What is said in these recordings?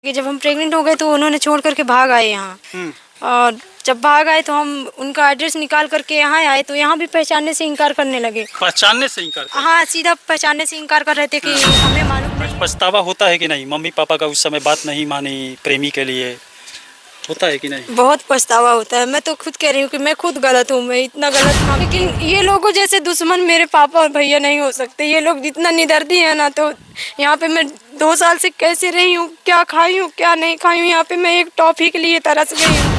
कि जब हम प्रेग्नेंट हो गए तो उन्होंने छोड़ करके भाग आए यहाँ। और जब भाग आए तो हम उनका एड्रेस निकाल करके यहाँ आए तो यहाँ भी पहचानने से इनकार करने लगे। पहचानने से इनकार? हाँ, सीधा पहचानने से इनकार कर रहे थे कि हमें मालूम नहीं। पछतावा होता है कि नहीं? मम्मी पापा का उस समय बात नहीं मानी प्रेमी के लिए, होता है कि नहीं? बहुत पछतावा होता है। मैं तो खुद कह रही हूँ कि मैं खुद गलत हूँ, मैं इतना गलत था। लेकिन ये लोगों जैसे दुश्मन मेरे पापा और भैया नहीं हो सकते। ये लोग जितना निडरदी है ना, तो यहाँ पे मैं 2 साल से कैसे रही हूँ, क्या खाई हूँ क्या नहीं खाई हूँ, यहाँ पे मैं एक टॉफी के लिए तरस गई हूँ।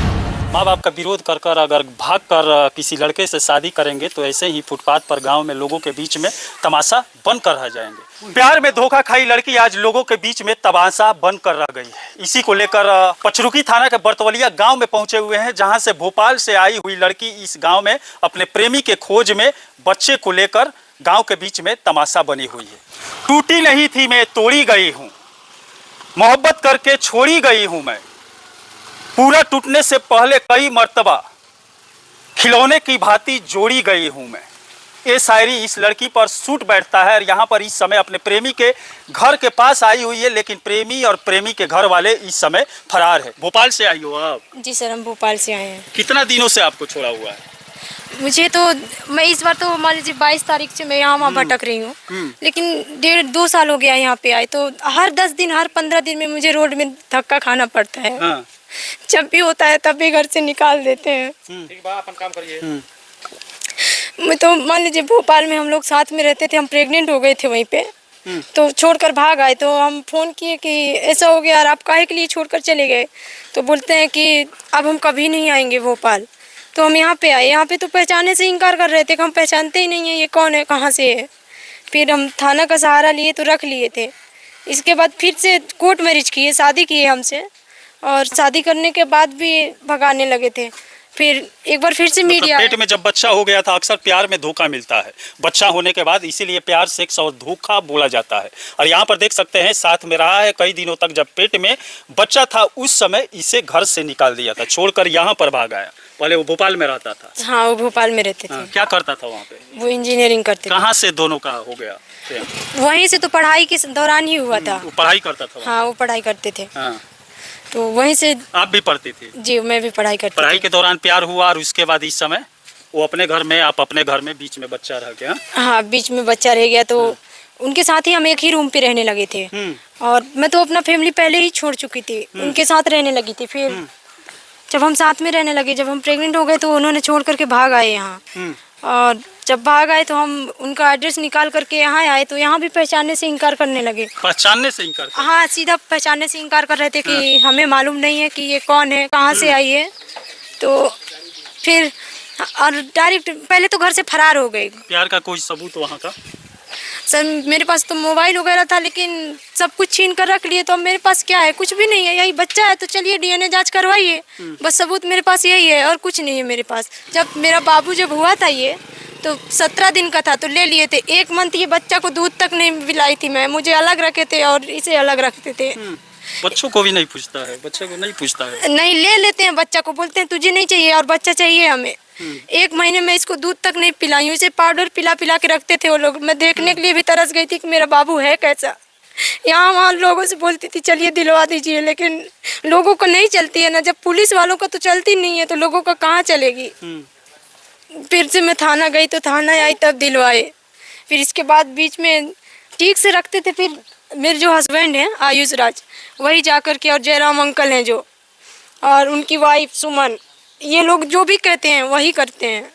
माँ बाप का विरोध कर कर अगर भाग कर किसी लड़के से शादी करेंगे तो ऐसे ही फुटपाथ पर गांव में लोगों के बीच में तमाशा बन कर रह जाएंगे। प्यार में धोखा खाई लड़की आज लोगों के बीच में तमाशा बन कर रह गई है। इसी को लेकर पचरुखी थाना के बरतवलिया गांव में पहुंचे हुए हैं, जहां से भोपाल से आई हुई लड़की इस गांव में अपने प्रेमी के खोज में बच्चे को लेकर गाँव के बीच में तमाशा बनी हुई है। टूटी नहीं थी मैं तोड़ी गई हूँ, मोहब्बत करके छोड़ी गई हूँ मैं, पूरा टूटने से पहले कई मर्तबा खिलौने की भांति जोड़ी गई हूं मैं। ये शायरी इस लड़की पर सूट बैठता है और यहाँ पर इस समय अपने प्रेमी के घर के पास आई हुई है, लेकिन प्रेमी और प्रेमी के घर वाले इस समय फरार है। भोपाल से आई हो आप? जी सर, हम भोपाल से आए हैं। कितना दिनों से आपको छोड़ा हुआ है? मुझे तो मैं इस बार तो मान लीजिए 22 तारीख से मैं यहाँ वहाँ भटक रही हूँ, लेकिन 1.5-2 साल हो गया यहाँ पे आए। तो हर 10 दिन हर 15 दिन में मुझे रोड में धक्का खाना पड़ता है। हाँ। जब भी होता है तब भी घर से निकाल देते हैं। ठीक बा, अपन काम करिए। मैं तो मान लीजिए भोपाल में हम लोग साथ में रहते थे, हम प्रेग्नेंट हो गए थे वहीं पे, तो छोड़कर भाग आए। तो हम फ़ोन किए कि ऐसा हो गया और आप काहे के लिए छोड़कर चले गए? तो बोलते हैं कि अब हम कभी नहीं आएंगे भोपाल। तो हम यहाँ पे आए, यहाँ पे तो पहचानने से इनकार कर रहे थे कि हम पहचानते ही नहीं हैं ये कौन है, कहाँ से है। फिर हम थाना का सहारा लिए तो रख लिए थे। इसके बाद फिर से कोर्ट मैरिज किए, शादी किए हमसे, और शादी करने के बाद भी भगाने लगे थे। फिर एक बार फिर से मीडिया पेट में जब बच्चा हो गया था, अक्सर प्यार में धोखा मिलता है बच्चा होने के बाद, इसीलिए प्यार, सेक्स और धोखा बोला जाता है। और यहाँ पर देख सकते हैं साथ में रहा है कई दिनों तक। जब पेट में बच्चा था उस समय इसे घर से निकाल दिया था, छोड़कर यहाँ पर भाग आया। पहले वो भोपाल में रहता था? हाँ, वो भोपाल में रहते थे। हाँ, क्या करता था वहाँ पे? वो इंजीनियरिंग करते थे। कहाँ से दोनों का हो गया? वहीं से तो पढ़ाई के दौरान ही हुआ था। वो पढ़ाई करता था? हाँ, वो पढ़ाई करते थे। हाँ। तो वहीं से। आप भी पढ़ती थी? जी, मैं भी पढ़ाई करती थी। पढ़ाई के दौरान प्यार हुआ और उसके बाद इस समय वो अपने घर में, आप अपने घर में, बीच में बच्चा रह गया? हाँ, बीच में बच्चा रह गया तो उनके साथ ही हम एक ही रूम पे रहने लगे थे। और मैं तो अपना फैमिली पहले ही छोड़ चुकी थी, उनके साथ रहने लगी थी। फिर जब हम साथ में रहने लगे, जब हम प्रेग्नेंट हो गए तो उन्होंने छोड़ करके भाग आए यहाँ। और जब भाग आए तो हम उनका एड्रेस निकाल करके यहाँ आए तो यहाँ भी पहचानने से इनकार करने लगे। पहचानने से इनकार? हाँ, सीधा पहचानने से इनकार कर रहे थे कि हमें मालूम नहीं है कि ये कौन है, कहाँ से आई है। तो फिर और डायरेक्ट पहले तो घर से फरार हो गए। प्यार का कोई सबूत वहाँ का? सर, मेरे पास तो मोबाइल वगैरह था, लेकिन सब कुछ छीन कर रख लिए। तो अब मेरे पास क्या है? कुछ भी नहीं है। यही बच्चा है तो चलिए डीएनए जांच करवाइए, बस सबूत मेरे पास यही है और कुछ नहीं है मेरे पास। जब मेरा बाबू जब हुआ था ये तो 17 दिन का था तो ले लिए थे। 1 मंथ ये बच्चा को दूध तक नहीं पिलाई थी मैं, मुझे अलग रखे थे और इसे अलग रखते थे। बच्चों को भी नहीं पूछता है? बच्चे को नहीं पूछता है? नहीं, ले लेते हैं बच्चा को, बोलते हैं तुझे नहीं चाहिए और बच्चा चाहिए हमें। 1 महीने में इसको दूध तक नहीं पिलाई हूँ, इसे पाउडर पिला पिला के रखते थे वो लोग। मैं देखने के लिए भी तरस गई थी कि मेरा बाबू है कैसा। यहाँ वहाँ लोगों से बोलती थी चलिए दिलवा दीजिए, लेकिन लोगों को नहीं चलती है ना। जब पुलिस वालों का तो चलती नहीं है तो लोगों का कहाँ चलेगी। फिर से मैं थाना गई तो थाना आई तब दिलवाए। फिर इसके बाद बीच में ठीक से रखते थे। फिर मेरे जो हस्बैंड हैं आयुष राज, वही जा कर के, और जयराम अंकल हैं जो, और उनकी वाइफ सुमन, ये लोग जो भी कहते हैं वही करते हैं।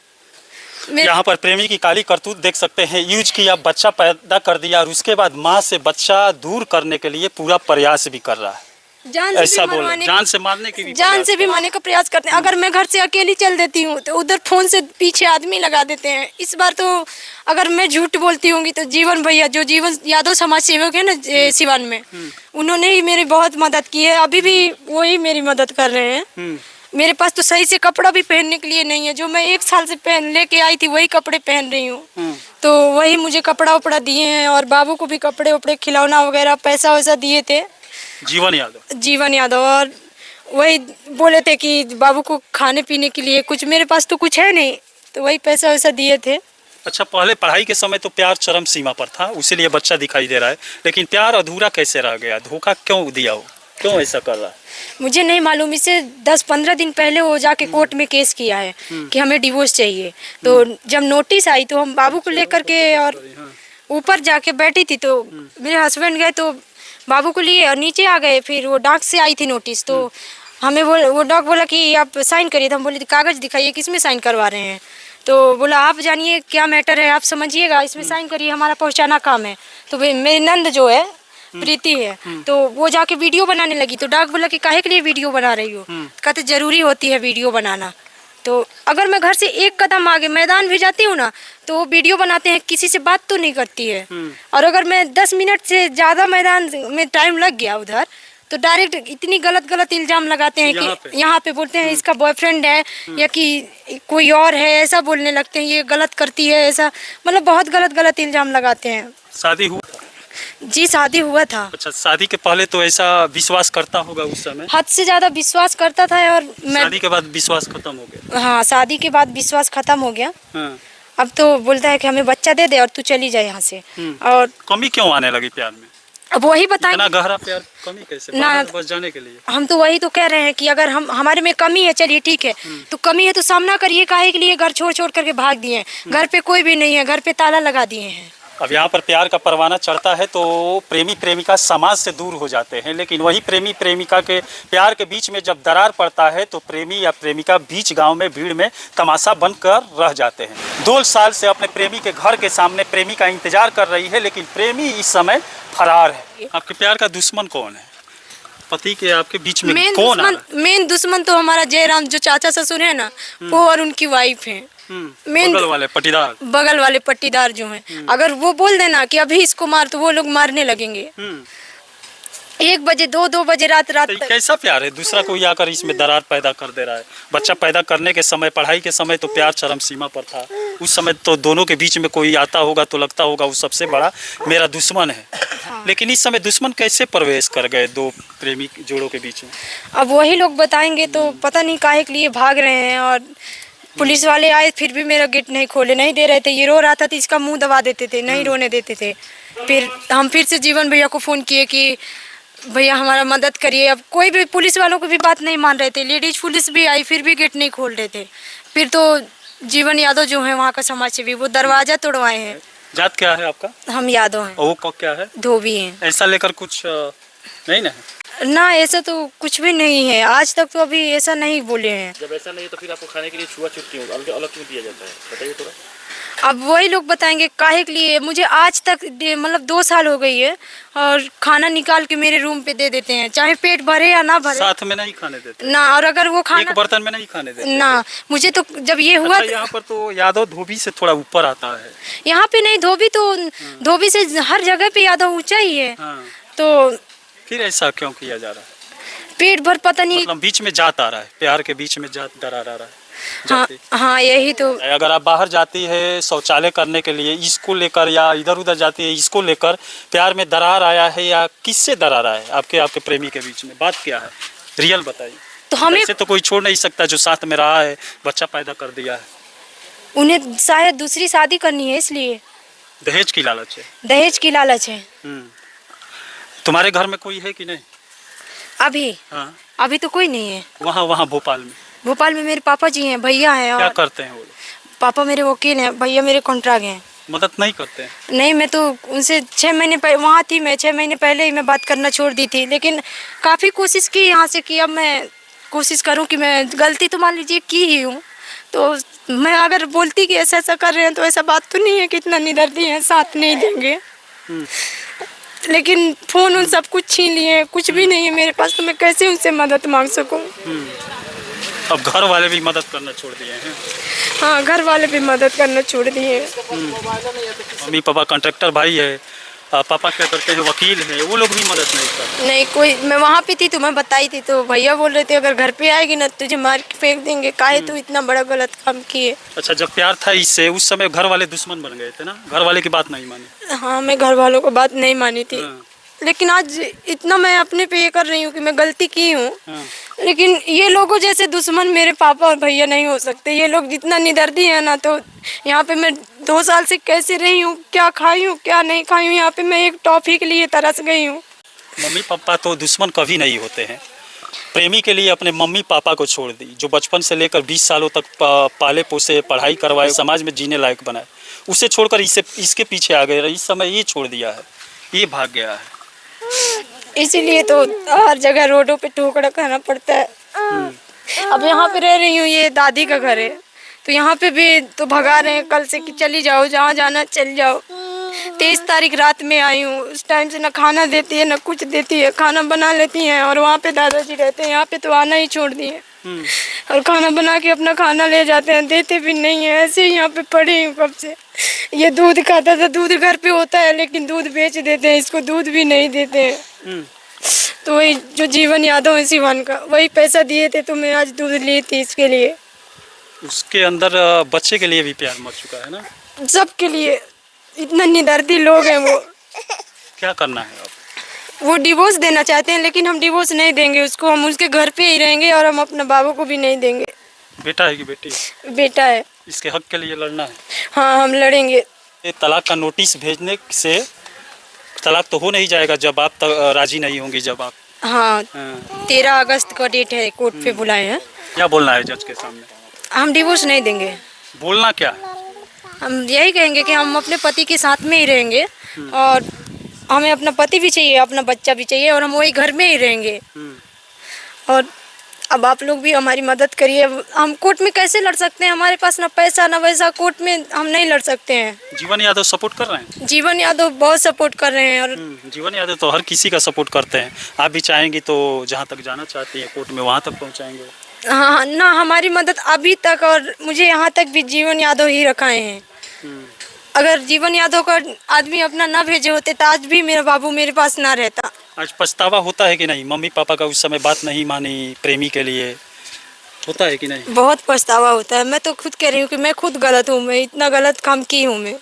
यहाँ पर प्रेमी की काली करतूत देख सकते हैं। यूज किया, बच्चा पैदा कर दिया और उसके बाद माँ से बच्चा दूर करने के लिए पूरा प्रयास भी कर रहा है। ऐसा बोला, जान से मारने की भी, जान से भी मारने का प्रयास करते हैं। अगर मैं घर से अकेली चल देती हूँ तो उधर फोन से पीछे आदमी लगा देते हैं। इस बार तो अगर मैं झूठ बोलती होंगी तो जीवन भैया, जो जीवन यादव समाज सेवक है ना सिवान में, उन्होंने ही मेरी बहुत मदद की है। अभी भी वही मेरी मदद कर रहे हैं। मेरे पास तो सही से कपड़ा भी पहनने के लिए नहीं है। जो मैं 1 साल से पहन लेके आई थी वही कपड़े पहन रही हूँ। तो वही मुझे कपड़ा उपड़ा दिए हैं और बाबू को भी कपड़े उपड़े, खिलौना वगैरह, पैसा वैसा दिए थे। जीवन यादव। और वही बोले थे कि बाबू को खाने पीने के लिए कुछ, मेरे पास तो कुछ है नहीं, तो वही पैसा वैसा दिए थे। अच्छा, पहले पढ़ाई के समय तो प्यार चरम सीमा पर था, उसीलिए बच्चा दिखाई दे रहा है, लेकिन प्यार अधूरा कैसे रह गया? धोखा क्यों दिया हो? क्यों ऐसा कर रहा है? मुझे नहीं मालूम, इससे 10-15 दिन पहले वो जाके कोर्ट में केस किया है कि हमें डिवोर्स चाहिए। तो जब नोटिस आई तो हम बाबू को लेकर के और ऊपर जाके बैठी थी, तो मेरे हस्बैंड गए तो बाबू को लिए और नीचे आ गए। फिर वो डाक से आई थी नोटिस, तो हमें वो डाक बोला कि आप साइन करिए। तो हम बोले कागज़ दिखाइए, किस में साइन करवा रहे हैं? तो बोला आप जानिए क्या मैटर है, आप समझिएगा, इसमें साइन करिए, हमारा पहुंचाना काम है। तो मेरी नंद जो है प्रीति है, तो वो जाके वीडियो बनाने लगी। तो डाक बोला कि काहे के लिए वीडियो बना रही हो? कहते जरूरी होती है वीडियो बनाना। तो अगर मैं घर से एक कदम आगे मैदान भी जाती हूँ ना, तो वो वीडियो बनाते हैं, किसी से बात तो नहीं करती है। और अगर मैं 10 मिनट से ज़्यादा मैदान में टाइम लग गया उधर, तो डायरेक्ट इतनी गलत इल्जाम लगाते हैं कि यहाँ पे बोलते हैं इसका बॉयफ्रेंड है या कि कोई और है, ऐसा बोलने लगते हैं, ये गलत करती है, ऐसा मतलब बहुत गलत इल्जाम लगाते हैं। शादी हुआ था? जी शादी हुआ था। अच्छा, शादी के पहले तो ऐसा विश्वास करता होगा उस समय? हद से ज्यादा विश्वास करता था। और शादी के बाद विश्वास खत्म हो गया? हाँ, शादी के बाद विश्वास खत्म हो गया। हाँ। अब तो बोलता है कि हमें बच्चा दे दे और तू चली जाए यहाँ से। और कमी क्यों आने लगी प्यार में? अब वही बताएं, इतना गहरा प्यार कमी कैसे? ना बस जाने के लिए हम तो वही तो कह रहे हैं कि अगर हमारे में कमी है, चलिए ठीक है, तो कमी है तो सामना करिए। काहे के लिए घर छोड़ करके भाग दिए? घर पे कोई भी नहीं है, घर पे ताला लगा दिए हैं। अब यहाँ पर प्यार का परवाना चढ़ता है तो प्रेमी प्रेमिका समाज से दूर हो जाते हैं, लेकिन वही प्रेमी प्रेमिका के प्यार के बीच में जब दरार पड़ता है तो प्रेमी या प्रेमिका बीच गांव में भीड़ में तमाशा बनकर रह जाते हैं। 2 साल से अपने प्रेमी के घर के सामने प्रेमी का इंतजार कर रही है, लेकिन प्रेमी इस समय फरार है। आपके प्यार का दुश्मन कौन है? पति के आपके बीच में कौन आ रहा है? मेन दुश्मन तो हमारा जयराम, जो चाचा ससुर है ना, वो और उनकी वाइफ है। बगल वाले पट्टीदार? बगल वाले पट्टीदार जो हैं, अगर वो बोल देना कि अभी इसको मार, तो वो लोग मारने लगेंगे। 1 बजे 2 बजे रात तो कैसा प्यार है? दूसरा कोई आकर इसमें दरार पैदा कर दे रहा है। बच्चा पैदा करने के समय, पढ़ाई के समय तो प्यार चरम सीमा पर था। उस समय तो दोनों के बीच में कोई आता होगा तो लगता होगा वो सबसे बड़ा मेरा दुश्मन है। हाँ। लेकिन इस समय दुश्मन कैसे प्रवेश कर गए 2 प्रेमी जोड़ों के बीच में? अब वही लोग बताएंगे। तो पता नहीं काहे के लिए भाग रहे हैं। और पुलिस वाले आए फिर भी मेरा गेट नहीं खोले, नहीं दे रहे थे। ये रो रहा था तो इसका मुंह दबा देते थे, नहीं रोने देते थे। फिर हम फिर से जीवन भैया को फ़ोन किए कि भैया हमारा मदद करिए। अब कोई भी पुलिस वालों की भी बात नहीं मान रहे थे। लेडीज पुलिस भी आई, फिर भी गेट नहीं खोल रहे थे। फिर तो जीवन यादव जो है वहाँ का समाज सेवी, वो दरवाज़ा तोड़वाए हैं। जात क्या है आपका? हम यादव हैं। वो क्या है? धोबी हैं। ऐसा लेकर कुछ नहीं ना, ऐसा तो कुछ भी नहीं है। आज तक तो अभी ऐसा नहीं बोले हैं। जब ऐसा नहीं तो फिर आपको खाने के लिए छुआछूत क्यों, अलग क्यों दिया जाता है? बताइए थोड़ा। अब वही लोग बताएंगे काहे के लिए। मुझे आज तक मतलब 2 साल हो गई है और खाना निकाल के मेरे रूम पे दे देते हैं, चाहे पेट भरे या ना भरे। साथ में नहीं खाने देते ना। और अगर वो खाना एक बर्तन में नहीं खाने देते ना। मुझे तो जब ये हुआ, अच्छा, यहाँ पर तो यादव धोबी से थोड़ा ऊपर आता है। यहाँ पे नहीं, धोबी तो धोबी से हर जगह पे यादव ऊंचा ही है। तो फिर ऐसा क्यों किया जा रहा है? पेट भर पता नहीं, मतलब बीच में जात आ रहा है, प्यार के बीच में जात दरार आ रहा है। हाँ यही तो। अगर आप बाहर जाती है शौचालय करने के लिए, इसको लेकर या इधर उधर जाती है, इसको लेकर प्यार में दरार आया है या किससे दरार आया है? आपके प्रेमी के बीच में बात क्या है? रियल बताइए। तो हमें ऐसे तो कोई छोड़ नहीं सकता जो साथ में रहा है, बच्चा पैदा कर दिया है। उन्हें शायद दूसरी शादी करनी है, इसलिए दहेज की लालच है। दहेज की लालच है। तुम्हारे घर में कोई है कि नहीं अभी? हाँ। अभी तो कोई नहीं है। वहाँ भोपाल में? भोपाल में मेरे पापा जी हैं, भैया हैं। और क्या करते हैं वो लोग? पापा मेरे वकील हैं, भैया मेरे कॉन्ट्रैक्ट हैं। मदद नहीं करते हैं? नहीं, मैं तो उनसे 6 महीने पहले वहाँ थी। मैं 6 महीने पहले ही मैं बात करना छोड़ दी थी, लेकिन काफ़ी कोशिश की यहाँ से कि अब मैं कोशिश करूँ कि मैं गलती तो मान लीजिए की ही हूँ। तो मैं अगर बोलती कि ऐसा ऐसा कर रहे हैं तो ऐसा बात तो नहीं है कि इतना निडरती हैं, साथ नहीं देंगे। लेकिन फ़ोन उन सब कुछ छीन लिए, कुछ भी नहीं है मेरे पास, तो मैं कैसे उनसे मदद मांग सकूं? अब घर वाले भी मदद करना छोड़ दिए हैं? हाँ, घर वाले भी मदद करना छोड़ दिए हैं। मम्मी पापा कॉन्ट्रैक्टर भाई है, पापा क्या करते हैं, वकील हैं, वो लोग भी मदद नहीं करते? नहीं कोई। मैं वहाँ पे थी तो मैं बताई थी, तो भैया बोल रहे थे अगर घर पे आएगी ना तुझे मार के फेंक देंगे, काहे तू इतना बड़ा गलत काम किए। अच्छा, जब प्यार था इससे, उस समय घर वाले दुश्मन बन गए थे ना? घर वाले की बात नहीं मानी? हाँ, मैं घर वालों को बात नहीं मानी थी। लेकिन आज इतना मैं अपने पे ये कर रही हूँ कि मैं गलती की हूँ। लेकिन ये लोगों जैसे दुश्मन मेरे पापा और भैया नहीं हो सकते। ये लोग जितना निडरती है ना, तो यहाँ पे मैं 2 साल से कैसे रही हूँ, क्या खाई हूँ क्या नहीं खाई हूँ, यहाँ पे मैं एक टॉफी के लिए तरस गई हूँ। मम्मी पापा तो दुश्मन कभी नहीं होते हैं। प्रेमी के लिए अपने मम्मी पापा को छोड़ दी, जो बचपन से लेकर 20 सालों तक पाले पोसे, पढ़ाई करवाए, समाज में जीने लायक बनाए, उसे छोड़कर इसके पीछे आ गए। इस समय ये छोड़ दिया है, ये भाग गया है। इसीलिए तो हर जगह रोडों पे ठोकरा खाना पड़ता है। अब यहाँ पे रह रही हूँ, ये दादी का घर है, तो यहाँ पे भी तो भगा रहे हैं कल से कि चली जाओ, जहाँ जाना चल जाओ। 23 तारीख रात में आई हूँ, उस टाइम से ना खाना देती है ना कुछ देती है। खाना बना लेती हैं और वहाँ पे दादाजी रहते हैं, यहाँ पे तो आना ही छोड़ दिए। और खाना बना के अपना खाना ले जाते हैं, देते भी नहीं है। ऐसे ही यहाँ पे पड़ी हूँ कब से। ये दूध खाता था, दूध घर पे होता है लेकिन दूध बेच देते हैं, इसको दूध भी नहीं देते हैं। तो वही जो जीवन यादव है सिवान का, वही पैसा दिए थे तो मैं आज दूध ली थी इसके लिए। उसके अंदर बच्चे के लिए भी प्यार मर चुका है ना, सबके लिए। इतना निदर्दी लोग हैं वो। क्या करना है अब? वो डिवोर्स देना चाहते हैं लेकिन हम डिवोर्स नहीं देंगे उसको, हम उसके घर पे ही रहेंगे और हम अपने बाबू को भी नहीं देंगे। बेटा है कि बेटी? बेटा है। इसके हक के लिए लड़ना है। हाँ, हम लड़ेंगे। ये तलाक का नोटिस भेजने से तलाक तो हो नहीं जाएगा जब आप राजी नहीं होंगी, जब आप। हाँ, 13 अगस्त का डेट है, कोर्ट पे बुलाए हैं। क्या बोलना है जज के सामने? हम डिवोर्स नहीं देंगे। बोलना क्या? हम यही कहेंगे कि हम अपने पति के साथ में ही रहेंगे और हमें अपना पति भी चाहिए, अपना बच्चा भी चाहिए और हम वही घर में ही रहेंगे। और अब आप लोग भी हमारी मदद करिए। हम कोर्ट में कैसे लड़ सकते हैं? हमारे पास ना पैसा ना वैसा, कोर्ट में हम नहीं लड़ सकते हैं। जीवन यादव सपोर्ट कर रहे हैं? जीवन यादव बहुत सपोर्ट कर रहे हैं। और जीवन यादव तो हर किसी का सपोर्ट करते हैं। आप भी चाहेंगी तो जहाँ तक जाना चाहती हैं कोर्ट में, वहाँ तक पहुँचाएंगे। हाँ ना, हमारी मदद अभी तक और मुझे यहाँ तक भी जीवन यादव ही रखाए हैं। अगर जीवन यादव का आदमी अपना ना भेजे होते तो आज भी मेरा बाबू मेरे पास ना रहता। आज पछतावा होता है कि नहीं? मम्मी पापा का उस समय बात नहीं मानी प्रेमी के लिए, होता है कि नहीं? बहुत पछतावा होता है। मैं तो खुद कह रही हूँ कि मैं खुद गलत हूँ, मैं इतना गलत काम की हूँ मैं।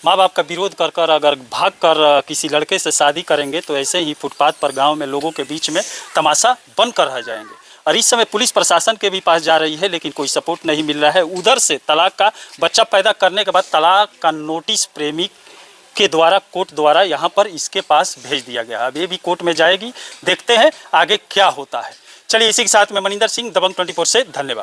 माँ बाप का विरोध कर कर अगर भाग कर किसी लड़के से शादी करेंगे तो ऐसे ही फुटपाथ पर गांव में लोगों के बीच में तमाशा बन कर रह जाएंगे। और इस समय पुलिस प्रशासन के भी पास जा रही है लेकिन कोई सपोर्ट नहीं मिल रहा है। उधर से तलाक का बच्चा पैदा करने के बाद तलाक का नोटिस प्रेमी के द्वारा, कोर्ट द्वारा यहाँ पर इसके पास भेज दिया गया। अब ये भी कोर्ट में जाएगी, देखते हैं आगे क्या होता है। चलिए, इसी के साथ मैं मनिंदर सिंह, दबंग 24 से धन्यवाद।